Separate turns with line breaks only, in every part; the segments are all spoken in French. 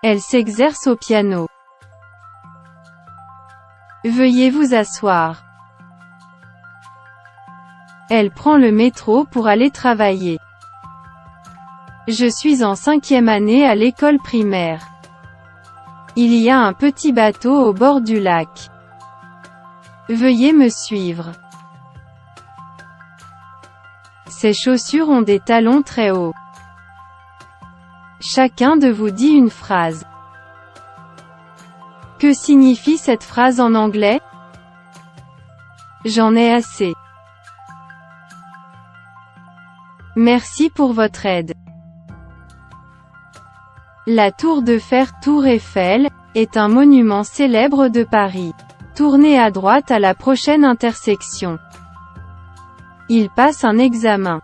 Elle s'exerce au piano. Veuillez vous asseoir. Elle prend le métro pour aller travailler. Je suis en 5e année à l'école primaire. Il y a un petit bateau au bord du lac. Veuillez me suivre. Ces chaussures ont des talons très hauts. Chacun de vous dit une phrase. Que signifie cette phrase en anglais? J'en ai assez. Merci pour votre aide. La tour de fer Tour Eiffel est un monument célèbre de Paris. Tournez à droite à la prochaine intersection. Il passe un examen.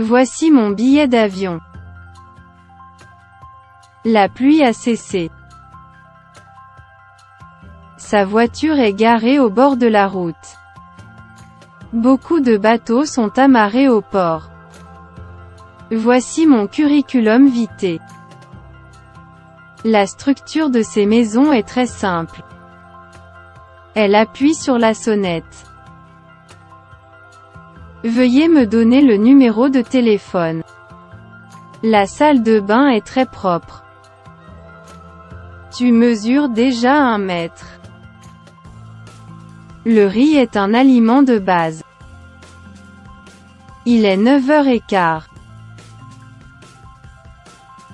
Voici mon billet d'avion. La pluie a cessé. Sa voiture est garée au bord de la route. Beaucoup de bateaux sont amarrés au port. Voici mon curriculum vitae. La structure de ces maisons est très simple. Elle appuie sur la sonnette. Veuillez me donner le numéro de téléphone. La salle de bain est très propre. Tu mesures déjà 1 mètre. Le riz est un aliment de base. Il est 9h15.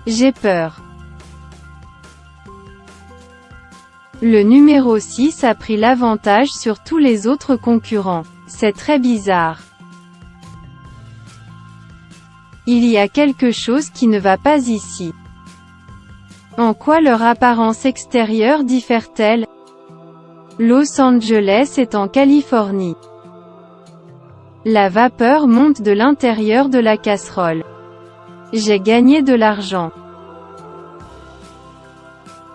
J'ai peur. Le numéro 6 a pris l'avantage sur tous les autres concurrents. C'est très bizarre. Il y a quelque chose qui ne va pas ici. En quoi leur apparence extérieure diffère-t-elle? Los Angeles est en Californie. La vapeur monte de l'intérieur de la casserole. J'ai gagné de l'argent.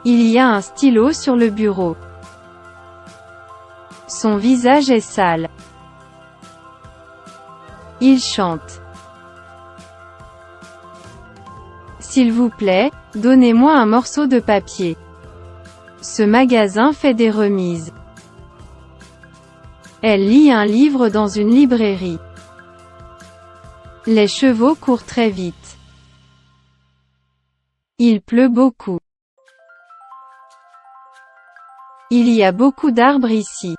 Il y a un stylo sur le bureau. Son visage est sale. Il chante. S'il vous plaît, donnez-moi un morceau de papier. Ce magasin fait des remises. Elle lit un livre dans une librairie. Les chevaux courent très vite. Il pleut beaucoup. Il y a beaucoup d'arbres ici.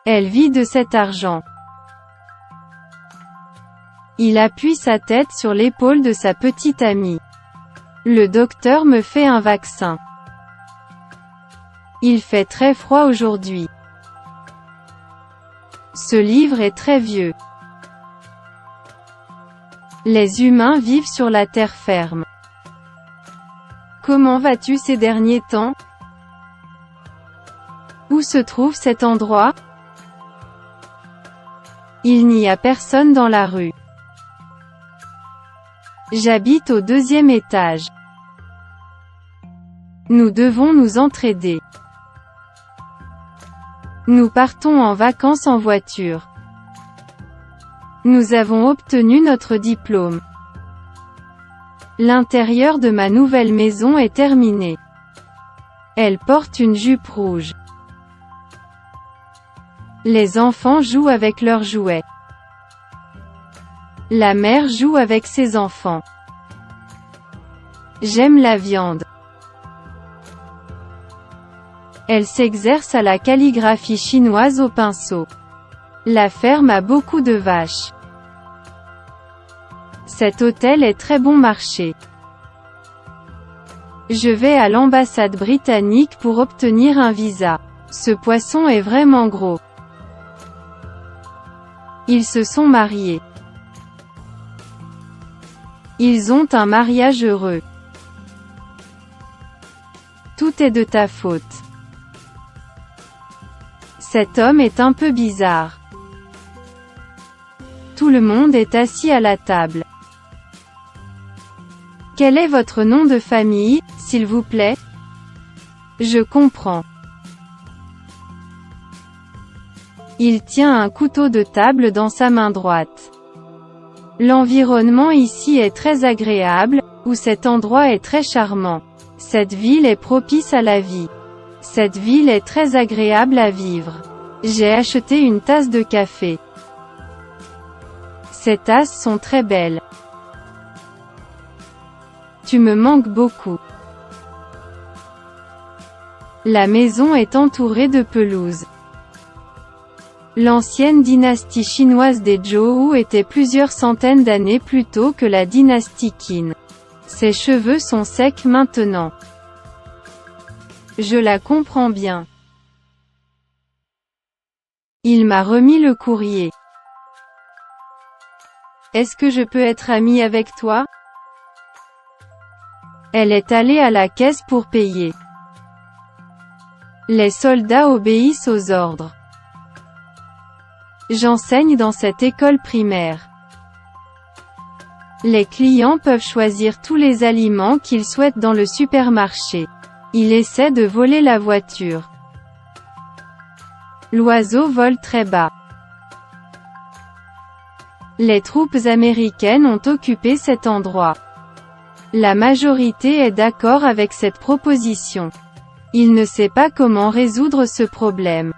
Elle vit de cet argent. Il appuie sa tête sur l'épaule de sa petite amie. Le docteur me fait un vaccin. Il fait très froid aujourd'hui. Ce livre est très vieux. Les humains vivent sur la terre ferme. Comment vas-tu ces derniers temps? Où se trouve cet endroit? Il n'y a personne dans la rue. J'habite au 2e étage. Nous devons nous entraider. Nous partons en vacances en voiture. Nous avons obtenu notre diplôme. L'intérieur de ma nouvelle maison est terminé. Elle porte une jupe rouge. Les enfants jouent avec leurs jouets. La mère joue avec ses enfants. J'aime la viande. Elle s'exerce à la calligraphie chinoise au pinceau. La ferme a beaucoup de vaches. Cet hôtel est très bon marché. Je vais à l'ambassade britannique pour obtenir un visa. Ce poisson est vraiment gros. Ils se sont mariés. Ils ont un mariage heureux. Tout est de ta faute. Cet homme est un peu bizarre. Tout le monde est assis à la table. Quel est votre nom de famille, s'il vous plaît? Je comprends. Il tient un couteau de table dans sa main droite. L'environnement ici est très agréable, ou cet endroit est très charmant. Cette ville est propice à la vie. Cette ville est très agréable à vivre. J'ai acheté une tasse de café. Ces tasses sont très belles. Tu me manques beaucoup. La maison est entourée de pelouse. L'ancienne dynastie chinoise des Zhou était plusieurs centaines d'années plus tôt que la dynastie Qin. Ses cheveux sont secs maintenant. Je la comprends bien. Il m'a remis le courrier. Est-ce que je peux être amie avec toi? Elle est allée à la caisse pour payer. Les soldats obéissent aux ordres. J'enseigne dans cette école primaire. Les clients peuvent choisir tous les aliments qu'ils souhaitent dans le supermarché. Il essaie de voler la voiture. L'oiseau vole très bas. Les troupes américaines ont occupé cet endroit. La majorité est d'accord avec cette proposition. Il ne sait pas comment résoudre ce problème.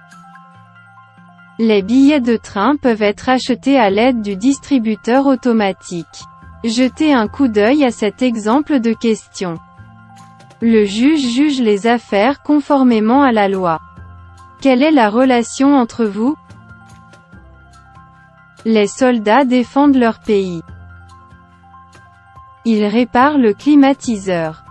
Les billets de train peuvent être achetés à l'aide du distributeur automatique. Jetez un coup d'œil à cet exemple de question. Le juge juge les affaires conformément à la loi. Quelle est la relation entre vous? Les soldats défendent leur pays. Ils réparent le climatiseur.